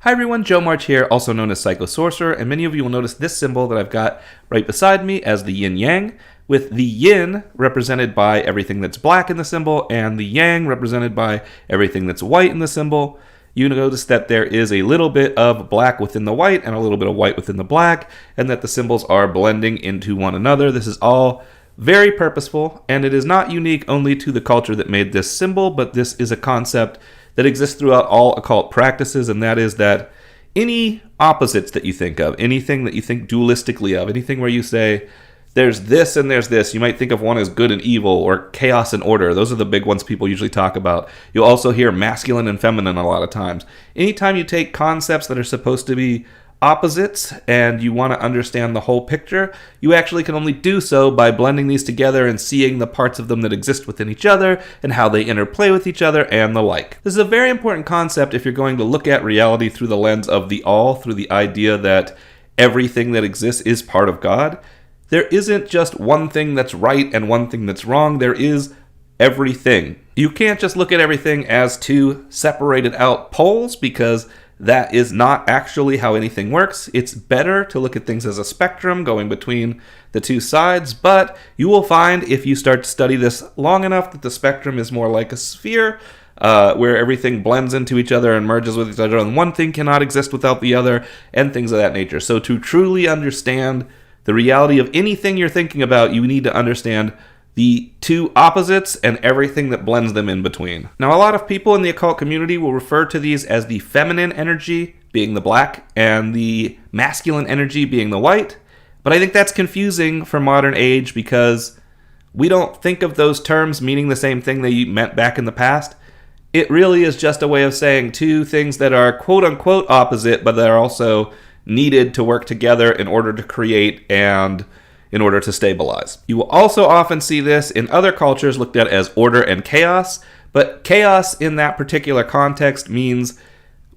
Hi everyone, Joe March here, also known as Sorcerer, and many of you will notice this symbol that I've got right beside me as the yin-yang, with the yin represented by everything that's black in the symbol, and the yang represented by everything that's white in the symbol. You notice that there is a little bit of black within the white and a little bit of white within the black, and that the symbols are blending into one another. This is all very purposeful, and it is not unique only to the culture that made this symbol, but this is a concept that exists throughout all occult practices, and that is that any opposites that you think of, anything that you think dualistically of, anything where you say, there's this and there's this, you might think of one as good and evil, or chaos and order. Those are the big ones people usually talk about. You'll also hear masculine and feminine a lot of times. Anytime you take concepts that are supposed to be opposites and you want to understand the whole picture, you actually can only do so by blending these together and seeing the parts of them that exist within each other and how they interplay with each other and the like. This is a very important concept if you're going to look at reality through the lens of the all, through the idea that everything that exists is part of God. There isn't just one thing that's right and one thing that's wrong. There is everything. You can't just look at everything as two separated out poles, because that is not actually how anything works. It's better to look at things as a spectrum going between the two sides, but you will find if you start to study this long enough that the spectrum is more like a sphere, where everything blends into each other and merges with each other, and one thing cannot exist without the other, and things of that nature. So to truly understand the reality of anything you're thinking about, you need to understand the two opposites and everything that blends them in between. Now, a lot of people in the occult community will refer to these as the feminine energy, being the black, and the masculine energy being the white. But I think that's confusing for modern age, because we don't think of those terms meaning the same thing they meant back in the past. It really is just a way of saying two things that are quote-unquote opposite, but that are also needed to work together in order to create and in order to stabilize. You will also often see this in other cultures looked at as order and chaos, but chaos in that particular context means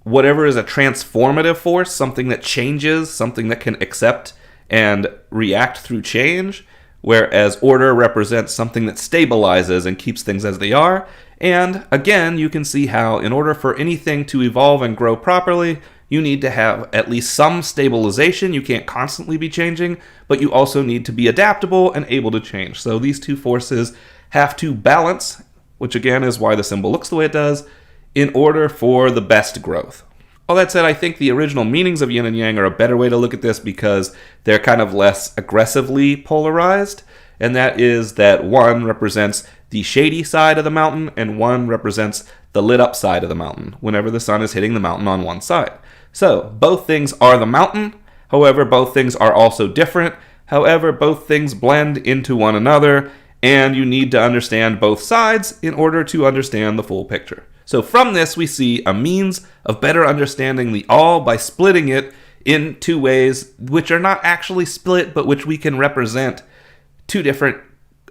whatever is a transformative force, something that changes, something that can accept and react through change, whereas order represents something that stabilizes and keeps things as they are. And again, you can see how in order for anything to evolve and grow properly, you need to have at least some stabilization. You can't constantly be changing, but you also need to be adaptable and able to change. So these two forces have to balance, which again is why the symbol looks the way it does, in order for the best growth. All that said, I think the original meanings of yin and yang are a better way to look at this, because they're kind of less aggressively polarized, and that is that one represents the shady side of the mountain and one represents the lit up side of the mountain whenever the sun is hitting the mountain on one side. So both things are the mountain, however both things are also different, however both things blend into one another, and you need to understand both sides in order to understand the full picture. So from this we see a means of better understanding the all by splitting it in two ways which are not actually split, but which we can represent two different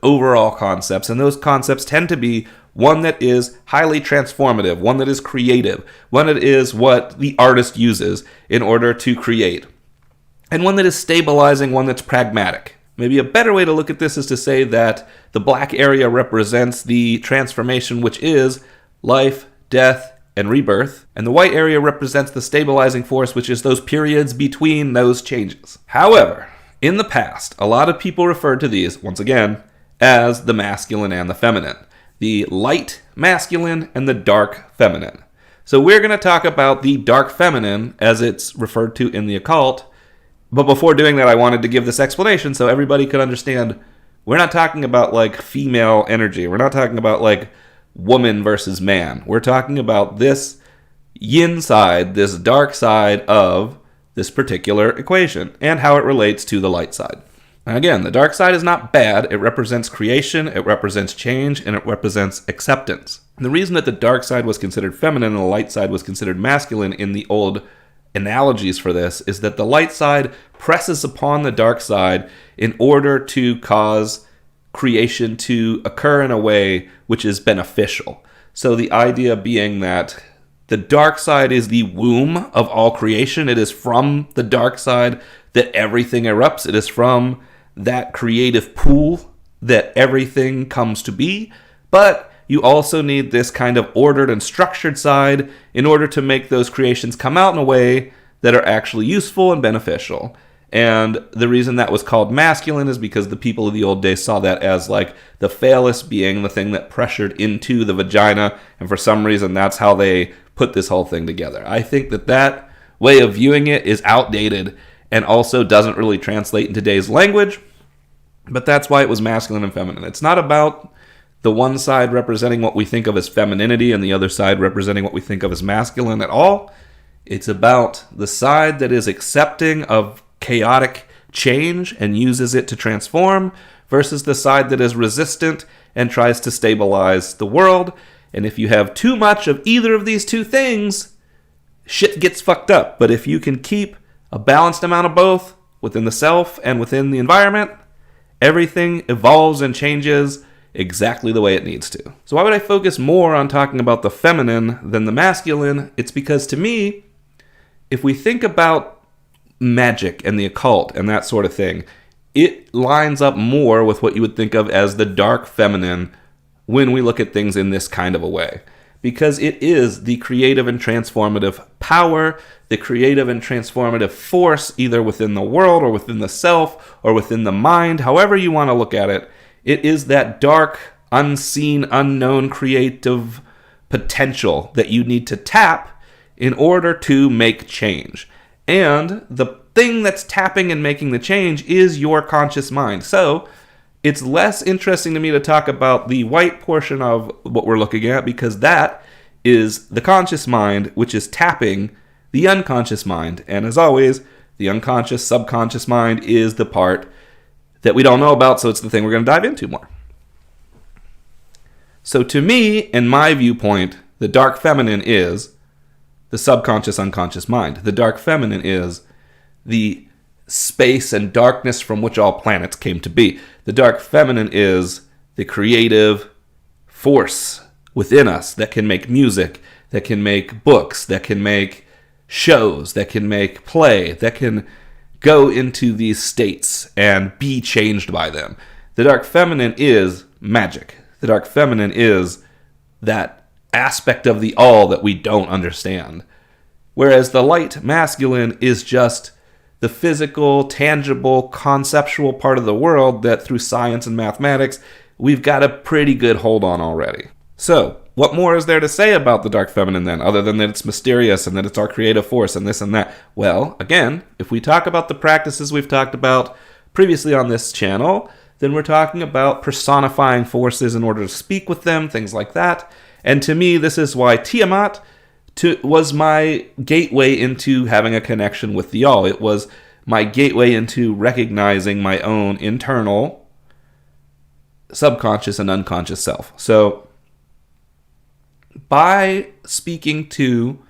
overall concepts, and those concepts tend to be one that is highly transformative, one that is creative, one that is what the artist uses in order to create, and one that is stabilizing, one that's pragmatic. Maybe a better way to look at this is to say that the black area represents the transformation, which is life, death, and rebirth, and the white area represents the stabilizing force, which is those periods between those changes. However, in the past, a lot of people referred to these, once again, as the masculine and the feminine. The light masculine and the dark feminine. So we're going to talk about the dark feminine as it's referred to in the occult. But before doing that, I wanted to give this explanation so everybody could understand we're not talking about like female energy. We're not talking about like woman versus man. We're talking about this yin side, this dark side of this particular equation and how it relates to the light side. Again, the dark side is not bad. It represents creation, it represents change, and it represents acceptance. And the reason that the dark side was considered feminine and the light side was considered masculine in the old analogies for this is that the light side presses upon the dark side in order to cause creation to occur in a way which is beneficial. So the idea being that the dark side is the womb of all creation. It is from the dark side that everything erupts. It is from that creative pool that everything comes to be. But you also need this kind of ordered and structured side in order to make those creations come out in a way that are actually useful and beneficial. And the reason that was called masculine is because the people of the old days saw that as like the phallus being the thing that pressured into the vagina, and for some reason that's how they put this whole thing together. I think that way of viewing it is outdated and also doesn't really translate in today's language, but that's why it was masculine and feminine. It's not about the one side representing what we think of as femininity and the other side representing what we think of as masculine at all. It's about the side that is accepting of chaotic change and uses it to transform versus the side that is resistant and tries to stabilize the world. And if you have too much of either of these two things, shit gets fucked up. But if you can keep a balanced amount of both within the self and within the environment, everything evolves and changes exactly the way it needs to. So why would I focus more on talking about the feminine than the masculine? It's because to me, if we think about magic and the occult and that sort of thing, it lines up more with what you would think of as the dark feminine when we look at things in this kind of a way. Because it is the creative and transformative power, the creative and transformative force, either within the world or within the self or within the mind, however you want to look at it. It is that dark, unseen, unknown creative potential that you need to tap in order to make change. And the thing that's tapping and making the change is your conscious mind. So it's less interesting to me to talk about the white portion of what we're looking at, because that is the conscious mind, which is tapping the unconscious mind. And as always, the unconscious, subconscious mind is the part that we don't know about, so it's the thing we're going to dive into more. So to me, in my viewpoint, the dark feminine is the subconscious, unconscious mind. The dark feminine is the space and darkness from which all planets came to be. The dark feminine is the creative force within us that can make music, that can make books, that can make shows, that can make play, that can go into these states and be changed by them. The dark feminine is magic. The dark feminine is that aspect of the all that we don't understand. Whereas the light masculine is just the physical, tangible, conceptual part of the world that through science and mathematics, we've got a pretty good hold on already. So, what more is there to say about the dark feminine then, other than that it's mysterious and that it's our creative force and this and that? Well, again, if we talk about the practices we've talked about previously on this channel, then we're talking about personifying forces in order to speak with them, things like that. And to me, this is why Tiamat was my gateway into having a connection with the all. It was my gateway into recognizing my own internal subconscious and unconscious self. So by speaking to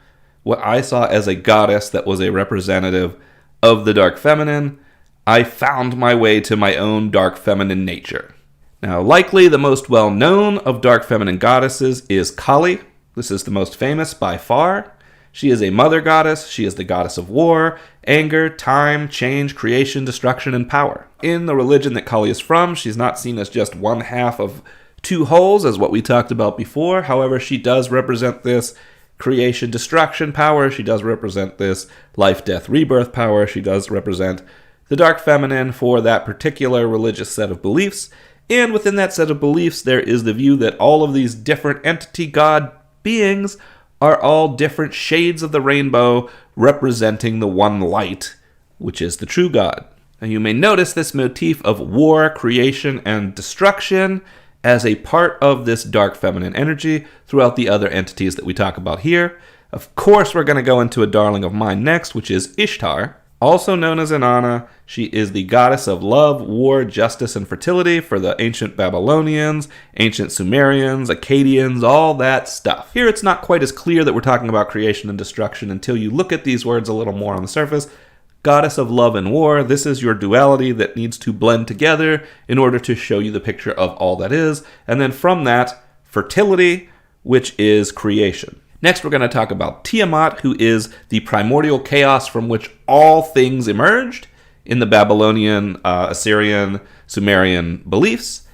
what I saw as a goddess that was a representative of the dark feminine, I found my way to my own dark feminine nature. Now, likely the most well-known of dark feminine goddesses is Kali. This is the most famous by far. She is a mother goddess. She is the goddess of war, anger, time, change, creation, destruction, and power. In the religion that Kali is from, she's not seen as just one half of two wholes, as what we talked about before. However, she does represent this creation, destruction power. She does represent this life, death, rebirth power. She does represent the dark feminine for that particular religious set of beliefs. And within that set of beliefs, there is the view that all of these different entity god beings are all different shades of the rainbow representing the one light, which is the true God. And you may notice this motif of war, creation, and destruction as a part of this dark feminine energy throughout the other entities that we talk about here. Of course, we're going to go into a darling of mine next, which is Ishtar. Also known as Inanna, she is the goddess of love, war, justice, and fertility for the ancient Babylonians, ancient Sumerians, Akkadians, all that stuff. Here it's not quite as clear that we're talking about creation and destruction until you look at these words a little more on the surface. Goddess of love and war, this is your duality that needs to blend together in order to show you the picture of all that is. And then from that, fertility, which is creation. Next, we're going to talk about Tiamat, who is the primordial chaos from which all things emerged in the Babylonian, Assyrian, Sumerian beliefs.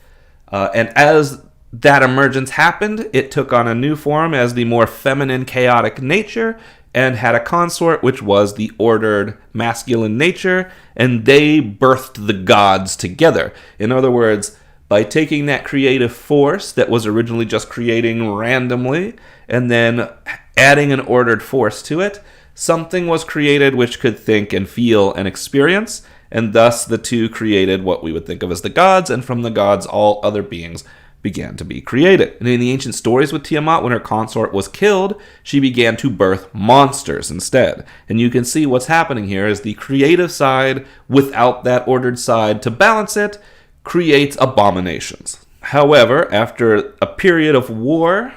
And as that emergence happened, it took on a new form as the more feminine, chaotic nature, and had a consort which was the ordered masculine nature, and they birthed the gods together. In other words, by taking that creative force that was originally just creating randomly, and then adding an ordered force to it, something was created which could think and feel and experience, and thus the two created what we would think of as the gods, and from the gods all other beings began to be created. And in the ancient stories with Tiamat, when her consort was killed, she began to birth monsters instead. And you can see what's happening here is the creative side, without that ordered side to balance it, creates abominations. However, after a period of war,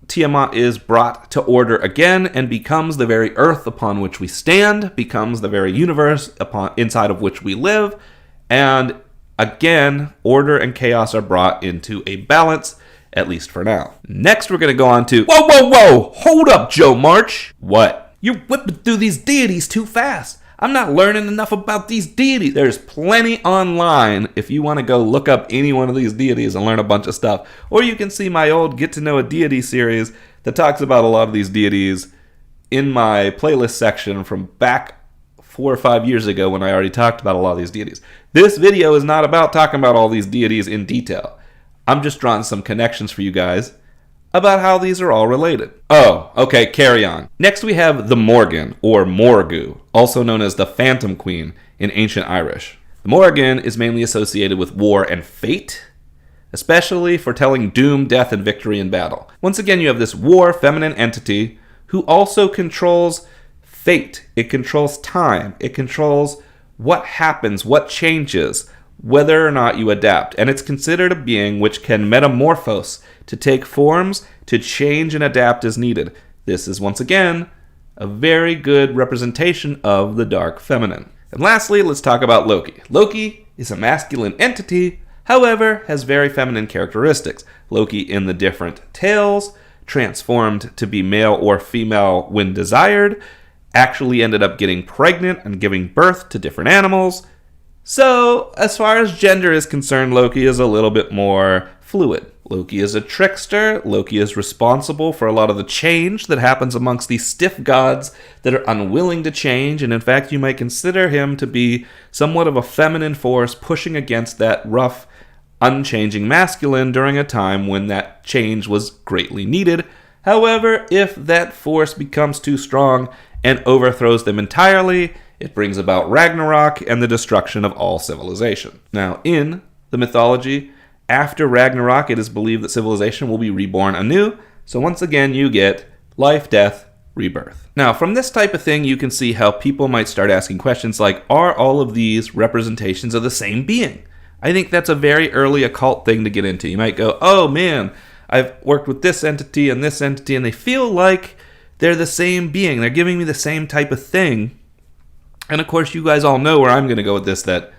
Tiamat is brought to order again and becomes the very earth upon which we stand, becomes the very universe inside of which we live, and again, order and chaos are brought into a balance, at least for now. Next, we're going to go on to... Whoa! Hold up, Joe March! What? You're whipping through these deities too fast. I'm not learning enough about these deities. There's plenty online if you want to go look up any one of these deities and learn a bunch of stuff. Or you can see my old Get to Know a Deity series that talks about a lot of these deities in my playlist section from back 4 or 5 years ago when I already talked about a lot of these deities. This video is not about talking about all these deities in detail. I'm just drawing some connections for you guys about how these are all related. Oh, okay, carry on. Next we have the Morgan, or Morgu, also known as the Phantom Queen in ancient Irish. The Morgan is mainly associated with war and fate, especially foretelling doom, death, and victory in battle. Once again, you have this war feminine entity who also controls fate. It controls time. It controls what happens, what changes, whether or not you adapt. And it's considered a being which can metamorphose, to take forms, to change and adapt as needed. This is, once again, a very good representation of the dark feminine. And lastly, let's talk about Loki. Loki is a masculine entity, however, has very feminine characteristics. Loki in the different tales, transformed to be male or female when desired, actually ended up getting pregnant and giving birth to different animals. So, as far as gender is concerned, Loki is a little bit more fluid. Loki is a trickster. Loki is responsible for a lot of the change that happens amongst these stiff gods that are unwilling to change, and in fact, you might consider him to be somewhat of a feminine force pushing against that rough, unchanging masculine during a time when that change was greatly needed. However, if that force becomes too strong and overthrows them entirely, it brings about Ragnarok and the destruction of all civilization. Now, in the mythology, after Ragnarok, it is believed that civilization will be reborn anew. So once again, you get life, death, rebirth. Now, from this type of thing, you can see how people might start asking questions like, are all of these representations of the same being? I think that's a very early occult thing to get into. You might go, oh man, I've worked with this entity, and they feel like they're the same being. They're giving me the same type of thing. And of course, you guys all know where I'm going to go with this, that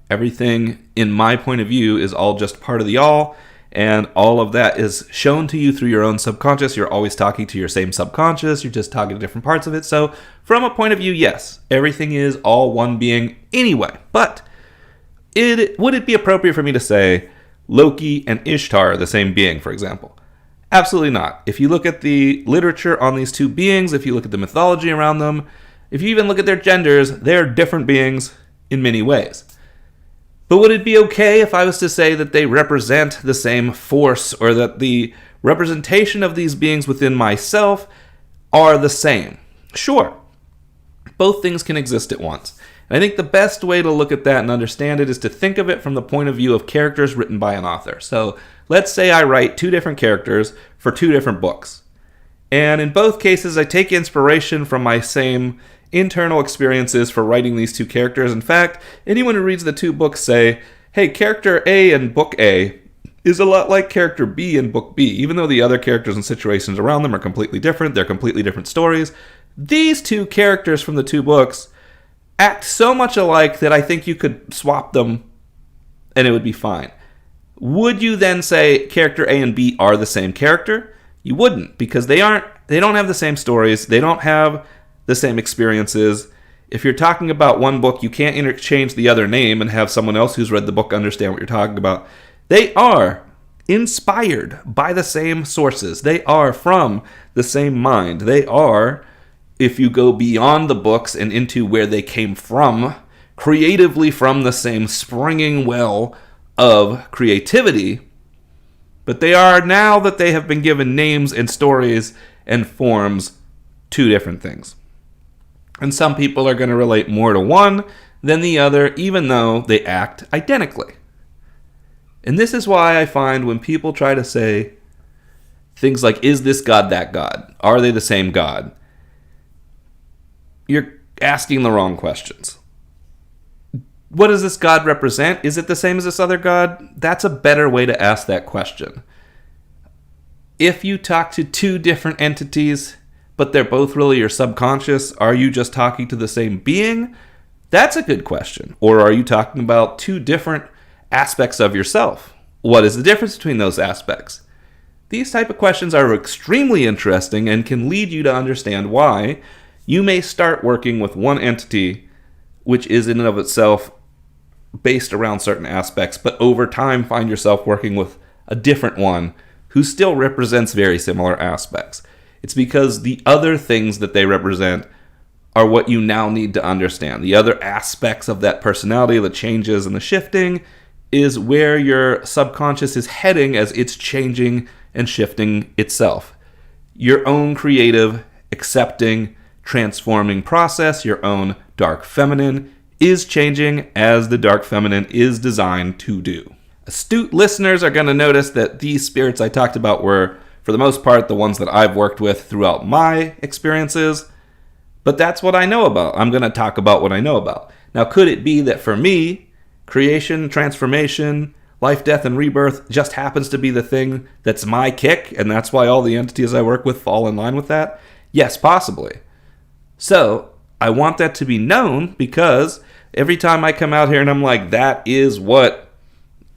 everything in my point of view is all just part of the all, and all of that is shown to you through your own subconscious. You're always talking to your same subconscious. You're just talking to different parts of it. So from a point of view, yes, everything is all one being anyway. But would it be appropriate for me to say Loki and Ishtar are the same being, for example? Absolutely not. If you look at the literature on these two beings, if you look at the mythology around them, if you even look at their genders, they're different beings in many ways. But would it be okay if I was to say that they represent the same force, or that the representation of these beings within myself are the same? Sure. Both things can exist at once. And I think the best way to look at that and understand it is to think of it from the point of view of characters written by an author. So let's say I write 2 different characters for 2 different books. And in both cases, I take inspiration from my same internal experiences for writing these 2 characters. In fact, anyone who reads the 2 books say, hey, character A in book A is a lot like character B in book B, even though the other characters and situations around them are completely different. They're completely different stories. These 2 characters from the 2 books act so much alike that I think you could swap them and it would be fine. Would you then say character A and B are the same character? You wouldn't, because they don't have the same stories. They don't have the same experiences. If you're talking about one book, you can't interchange the other name and have someone else who's read the book understand what you're talking about. They are inspired by the same sources. They are from the same mind. They are, if you go beyond the books and into where they came from, creatively from the same springing well of creativity. But they are, now that they have been given names and stories and forms, two different things. And some people are going to relate more to one than the other, even though they act identically. And this is why I find when people try to say things like, is this God that God? Are they the same God? You're asking the wrong questions. What does this God represent? Is it the same as this other God? That's a better way to ask that question. If you talk to two different entities, but they're both really your subconscious, are you just talking to the same being? That's a good question. Or are you talking about two different aspects of yourself? What is the difference between those aspects? These type of questions are extremely interesting and can lead you to understand why you may start working with one entity, which is in and of itself based around certain aspects, but over time find yourself working with a different one who still represents very similar aspects. It's because the other things that they represent are what you now need to understand. The other aspects of that personality, the changes and the shifting, is where your subconscious is heading as it's changing and shifting itself. Your own creative, accepting, transforming process, your own dark feminine, is changing as the dark feminine is designed to do. Astute listeners are going to notice that these spirits I talked about were, for the most part, the ones that I've worked with throughout my experiences. But that's what I know about. I'm going to talk about what I know about. Now, could it be that for me, creation, transformation, life, death, and rebirth just happens to be the thing that's my kick, and that's why all the entities I work with fall in line with that? Yes, possibly. So, I want that to be known, because every time I come out here and I'm like, that is what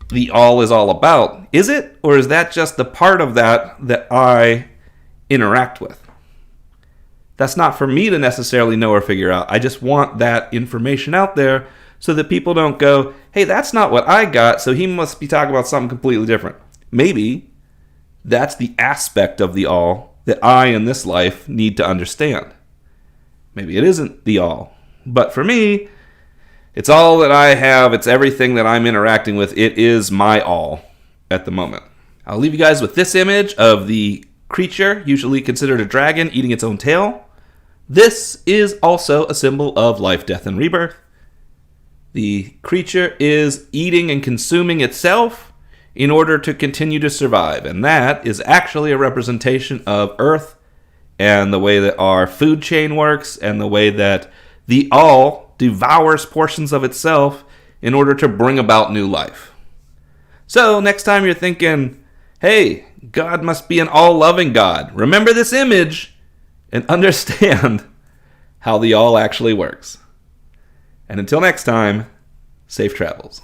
the all is all about. Is it? Or is that just the part of that that I interact with? That's not for me to necessarily know or figure out. I just want that information out there so that people don't go, hey, that's not what I got, so he must be talking about something completely different. Maybe that's the aspect of the all that I in this life need to understand. Maybe it isn't the all. But for me, it's all that I have. It's everything that I'm interacting with. It is my all at the moment. I'll leave you guys with this image of the creature, usually considered a dragon, eating its own tail. This is also a symbol of life, death, and rebirth. The creature is eating and consuming itself in order to continue to survive. And that is actually a representation of Earth and the way that our food chain works and the way that the all devours portions of itself in order to bring about new life. So next time you're thinking, hey, God must be an all-loving God, remember this image and understand how the all actually works. And until next time, safe travels.